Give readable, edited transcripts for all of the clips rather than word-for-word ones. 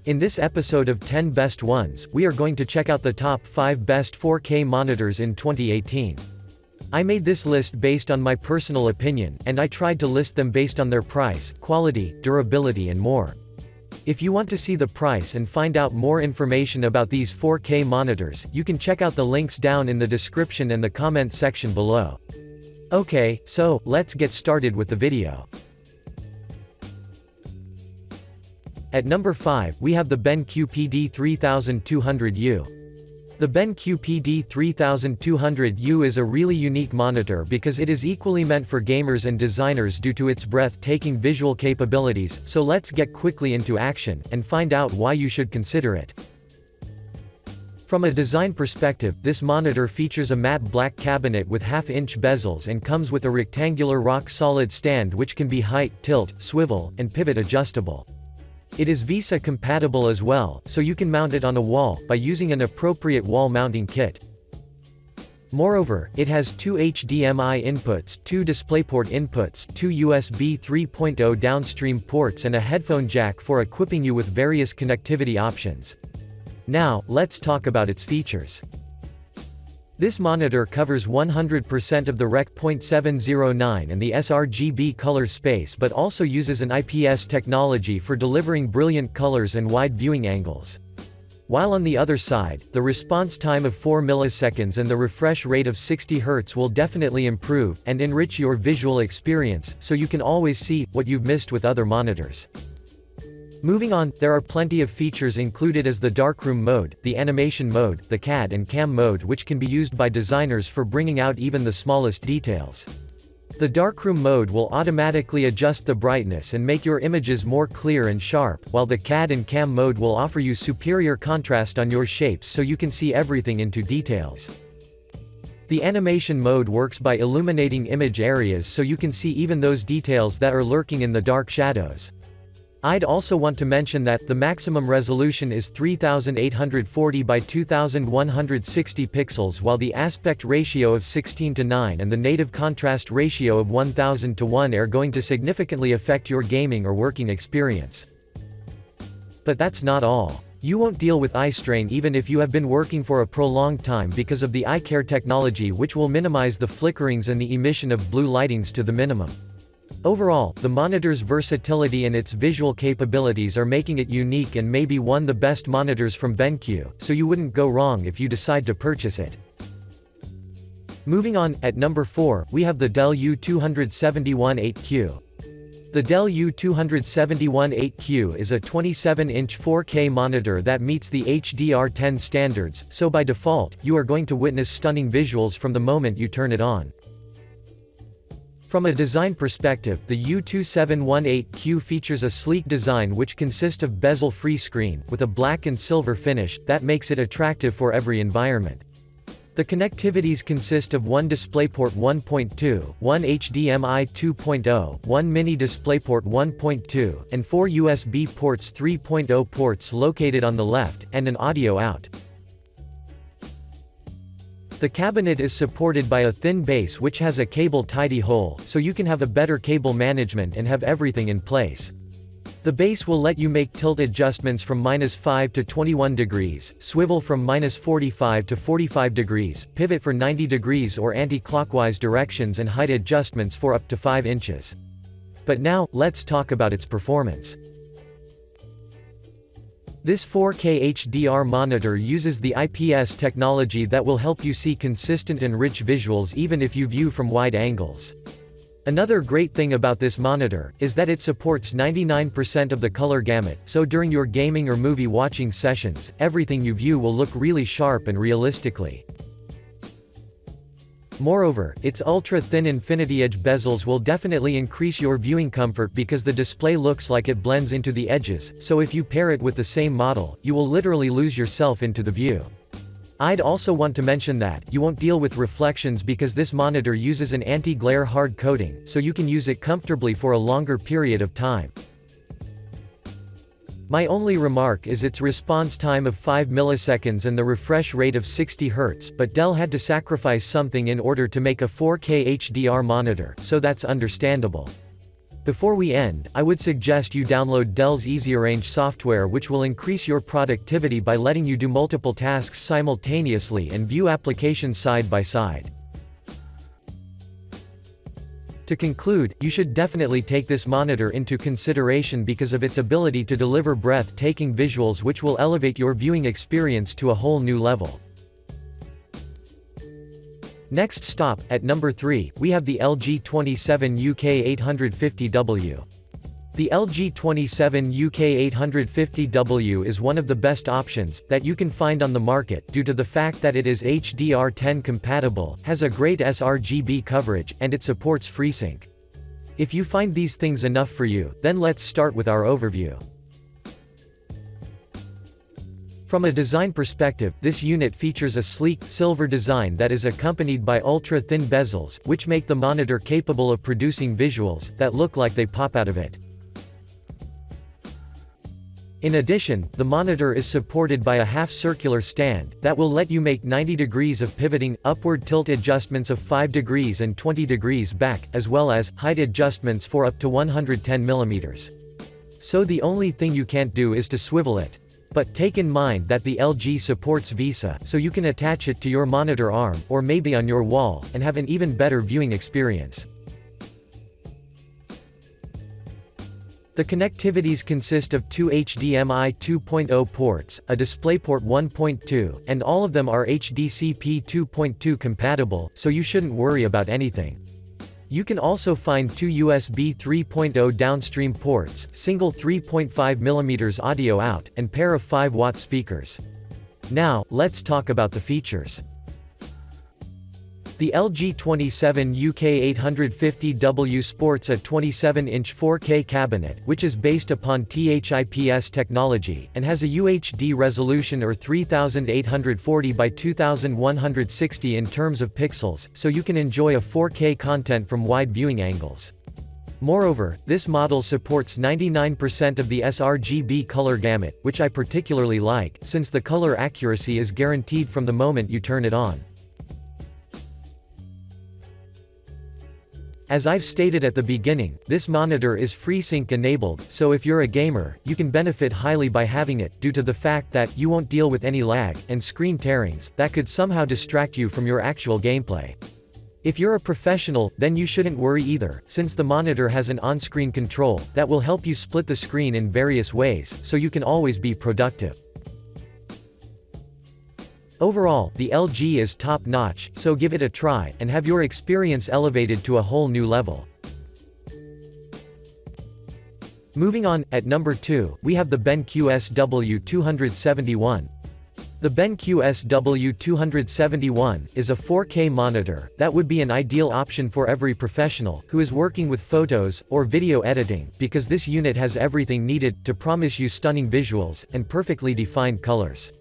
In this episode of 10 Best Ones, we are going to check out the top 5 best 4K monitors in 2018. I made this list based on my personal opinion, and I tried to list them based on their price, quality, durability and more. If you want to see the price and find out more information about these 4K monitors, you can check out the links down in the description and the comment section below. Okay, so, let's get started with the video. At number 5, we have the BenQ PD3200U. The BenQ PD3200U is a really unique monitor because it is equally meant for gamers and designers due to its breathtaking visual capabilities, so let's get quickly into action, and find out why you should consider it. From a design perspective, this monitor features a matte black cabinet with half-inch bezels and comes with a rectangular rock-solid stand which can be height, tilt, swivel, and pivot adjustable. It is VESA compatible as well, so you can mount it on a wall, by using an appropriate wall mounting kit. Moreover, it has 2 HDMI inputs, 2 DisplayPort inputs, 2 USB 3.0 downstream ports and a headphone jack for equipping you with various connectivity options. Now, let's talk about its features. This monitor covers 100% of the Rec. .709 and the sRGB color space but also uses an IPS technology for delivering brilliant colors and wide viewing angles. While on the other side, the response time of 4 milliseconds and the refresh rate of 60 Hz will definitely improve and enrich your visual experience, so you can always see what you've missed with other monitors. Moving on, there are plenty of features included as the darkroom mode, the animation mode, the CAD and CAM mode which can be used by designers for bringing out even the smallest details. The darkroom mode will automatically adjust the brightness and make your images more clear and sharp, while the CAD and CAM mode will offer you superior contrast on your shapes so you can see everything into details. The animation mode works by illuminating image areas so you can see even those details that are lurking in the dark shadows. I'd also want to mention that the maximum resolution is 3840 by 2160 pixels while the aspect ratio of 16:9 and the native contrast ratio of 1000:1 are going to significantly affect your gaming or working experience. But that's not all. You won't deal with eye strain even if you have been working for a prolonged time because of the eye care technology which will minimize the flickerings and the emission of blue lightings to the minimum. Overall, the monitor's versatility and its visual capabilities are making it unique and maybe one of the best monitors from BenQ, so you wouldn't go wrong if you decide to purchase it. Moving on, at number 4, we have the Dell U2718Q. The Dell U2718Q is a 27-inch 4K monitor that meets the HDR10 standards, so by default, you are going to witness stunning visuals from the moment you turn it on. From a design perspective, the U2718Q features a sleek design which consists of bezel-free screen, with a black and silver finish, that makes it attractive for every environment. The connectivities consist of one DisplayPort 1.2, one HDMI 2.0, one mini DisplayPort 1.2, and 4 USB ports 3.0 ports located on the left, and an audio out. The cabinet is supported by a thin base which has a cable tidy hole, so you can have a better cable management and have everything in place. The base will let you make tilt adjustments from -5 to 21 degrees, swivel from -45 to 45 degrees, pivot for 90 degrees or anti-clockwise directions and height adjustments for up to 5 inches. But now, let's talk about its performance. This 4K HDR monitor uses the IPS technology that will help you see consistent and rich visuals even if you view from wide angles. Another great thing about this monitor is that it supports 99% of the color gamut, so during your gaming or movie watching sessions, everything you view will look really sharp and realistically. Moreover, its ultra-thin infinity-edge bezels will definitely increase your viewing comfort because the display looks like it blends into the edges, so if you pair it with the same model, you will literally lose yourself into the view. I'd also want to mention that, you won't deal with reflections because this monitor uses an anti-glare hard coating, so you can use it comfortably for a longer period of time. My only remark is its response time of 5 milliseconds and the refresh rate of 60 Hz, but Dell had to sacrifice something in order to make a 4K HDR monitor, so that's understandable. Before we end, I would suggest you download Dell's EasyArrange software, which will increase your productivity by letting you do multiple tasks simultaneously and view applications side by side. To conclude, you should definitely take this monitor into consideration because of its ability to deliver breathtaking visuals which will elevate your viewing experience to a whole new level. Next stop, at number 3, we have the LG U2718Q 850W. The LG U2718Q 850W is one of the best options that you can find on the market due to the fact that it is HDR10 compatible, has a great sRGB coverage, and it supports FreeSync. If you find these things enough for you, then let's start with our overview. From a design perspective, this unit features a sleek, silver design that is accompanied by ultra-thin bezels, which make the monitor capable of producing visuals that look like they pop out of it. In addition, the monitor is supported by a half-circular stand that will let you make 90 degrees of pivoting, upward tilt adjustments of 5 degrees and 20 degrees back, as well as height adjustments for up to 110 mm. So the only thing you can't do is to swivel it. But take in mind that the LG supports VESA, so you can attach it to your monitor arm, or maybe on your wall, and have an even better viewing experience. The connectivities consist of two HDMI 2.0 ports, a DisplayPort 1.2, and all of them are HDCP 2.2 compatible, so you shouldn't worry about anything. You can also find two USB 3.0 downstream ports, single 3.5mm audio out, and pair of 5-watt speakers. Now, let's talk about the features. The LG U2718Q 850W sports a 27-inch 4K cabinet, which is based upon THIPS technology, and has a UHD resolution or 3840 by 2160 in terms of pixels, so you can enjoy a 4K content from wide viewing angles. Moreover, this model supports 99% of the sRGB color gamut, which I particularly like, since the color accuracy is guaranteed from the moment you turn it on. As I've stated at the beginning, this monitor is FreeSync enabled, so if you're a gamer, you can benefit highly by having it, due to the fact that you won't deal with any lag and screen tearings that could somehow distract you from your actual gameplay. If you're a professional, then you shouldn't worry either, since the monitor has an on-screen control that will help you split the screen in various ways, so you can always be productive. Overall, the LG is top-notch, so give it a try, and have your experience elevated to a whole new level. Moving on, at number 2, we have the BenQ SW271. The BenQ SW271 is a 4K monitor that would be an ideal option for every professional who is working with photos or video editing, because this unit has everything needed to promise you stunning visuals and perfectly defined colors.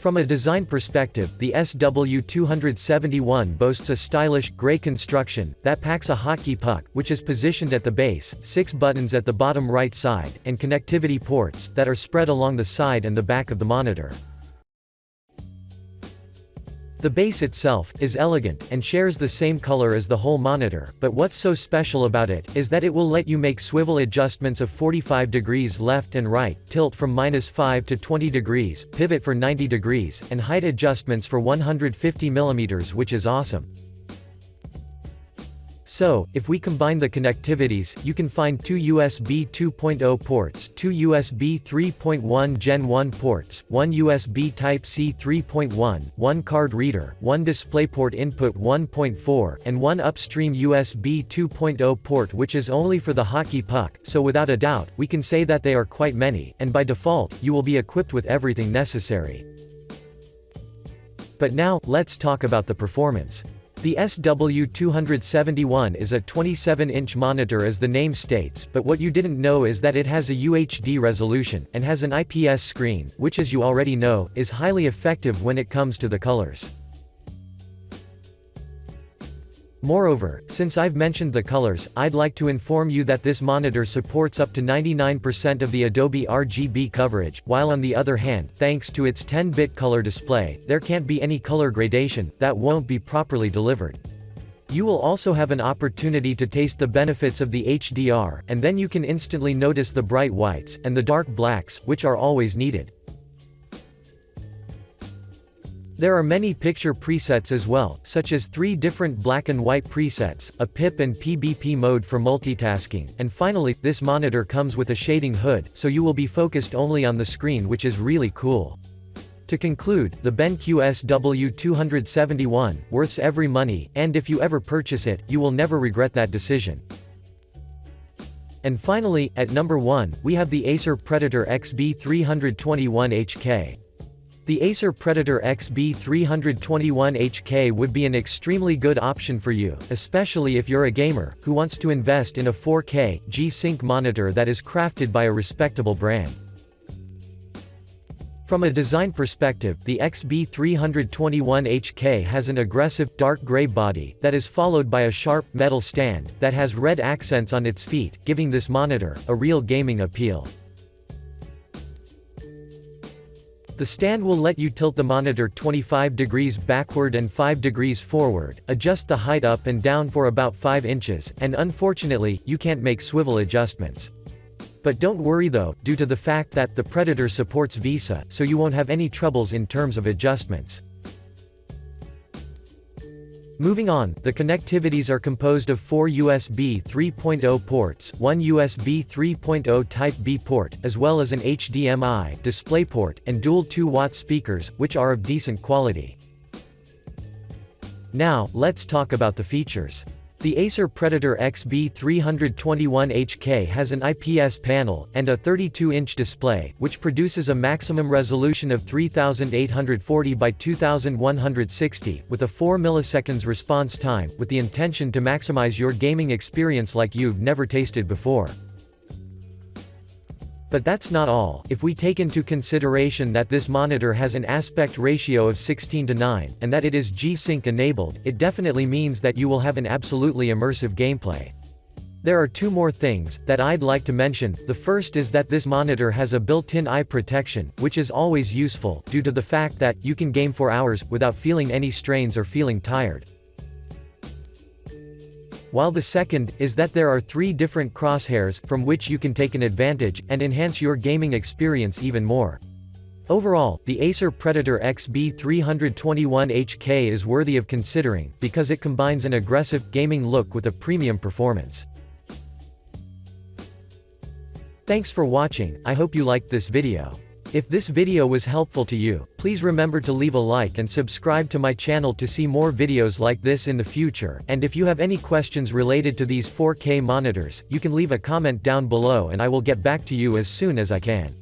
From a design perspective, the SW271 boasts a stylish, gray construction that packs a hotkey puck, which is positioned at the base, 6 buttons at the bottom right side, and connectivity ports that are spread along the side and the back of the monitor. The base itself is elegant and shares the same color as the whole monitor, but what's so special about it is that it will let you make swivel adjustments of 45 degrees left and right, tilt from -5 to 20 degrees, pivot for 90 degrees, and height adjustments for 150 mm, which is awesome. So, if we combine the connectivities, you can find two USB 2.0 ports, two USB 3.1 Gen 1 ports, one USB Type-C 3.1, one card reader, one DisplayPort input 1.4, and one upstream USB 2.0 port, which is only for the hotkey puck, so without a doubt, we can say that they are quite many, and by default, you will be equipped with everything necessary. But now, let's talk about the performance. The SW271 is a 27-inch monitor as the name states, but what you didn't know is that it has a UHD resolution, and has an IPS screen, which as you already know, is highly effective when it comes to the colors. Moreover, since I've mentioned the colors, I'd like to inform you that this monitor supports up to 99% of the Adobe RGB coverage, while on the other hand, thanks to its 10-bit color display, there can't be any color gradation that won't be properly delivered. You will also have an opportunity to taste the benefits of the HDR, and then you can instantly notice the bright whites, and the dark blacks, which are always needed. There are many picture presets as well, such as 3 different black and white presets, a PIP and PBP mode for multitasking, and finally, this monitor comes with a shading hood, so you will be focused only on the screen, which is really cool. To conclude, the BenQ SW271, worth every money, and if you ever purchase it, you will never regret that decision. And finally, at number 1, we have the Acer Predator XB321HK. The Acer Predator XB321HK would be an extremely good option for you, especially if you're a gamer, who wants to invest in a 4K, G-Sync monitor that is crafted by a respectable brand. From a design perspective, the XB321HK has an aggressive, dark gray body, that is followed by a sharp, metal stand, that has red accents on its feet, giving this monitor a real gaming appeal. The stand will let you tilt the monitor 25 degrees backward and 5 degrees forward, adjust the height up and down for about 5 inches, and unfortunately, you can't make swivel adjustments. But don't worry though, due to the fact that the Predator supports Visa, so you won't have any troubles in terms of adjustments. Moving on, the connectivities are composed of 4 USB 3.0 ports, 1 USB 3.0 Type-B port, as well as an HDMI DisplayPort, and dual 2-watt speakers, which are of decent quality. Now, let's talk about the features. The Acer Predator XB321HK has an IPS panel, and a 32-inch display, which produces a maximum resolution of 3840 by 2160, with a 4 milliseconds response time, with the intention to maximize your gaming experience like you've never tasted before. But that's not all. If we take into consideration that this monitor has an aspect ratio of 16:9, and that it is G-Sync enabled, it definitely means that you will have an absolutely immersive gameplay. There are 2 more things that I'd like to mention. The first is that this monitor has a built-in eye protection, which is always useful, due to the fact that you can game for hours, without feeling any strains or feeling tired. While the second, is that there are 3 different crosshairs, from which you can take an advantage, and enhance your gaming experience even more. Overall, the Acer Predator XB321HK is worthy of considering, because it combines an aggressive, gaming look with a premium performance. Thanks for watching, I hope you liked this video. If this video was helpful to you, please remember to leave a like and subscribe to my channel to see more videos like this in the future, and if you have any questions related to these 4K monitors, you can leave a comment down below and I will get back to you as soon as I can.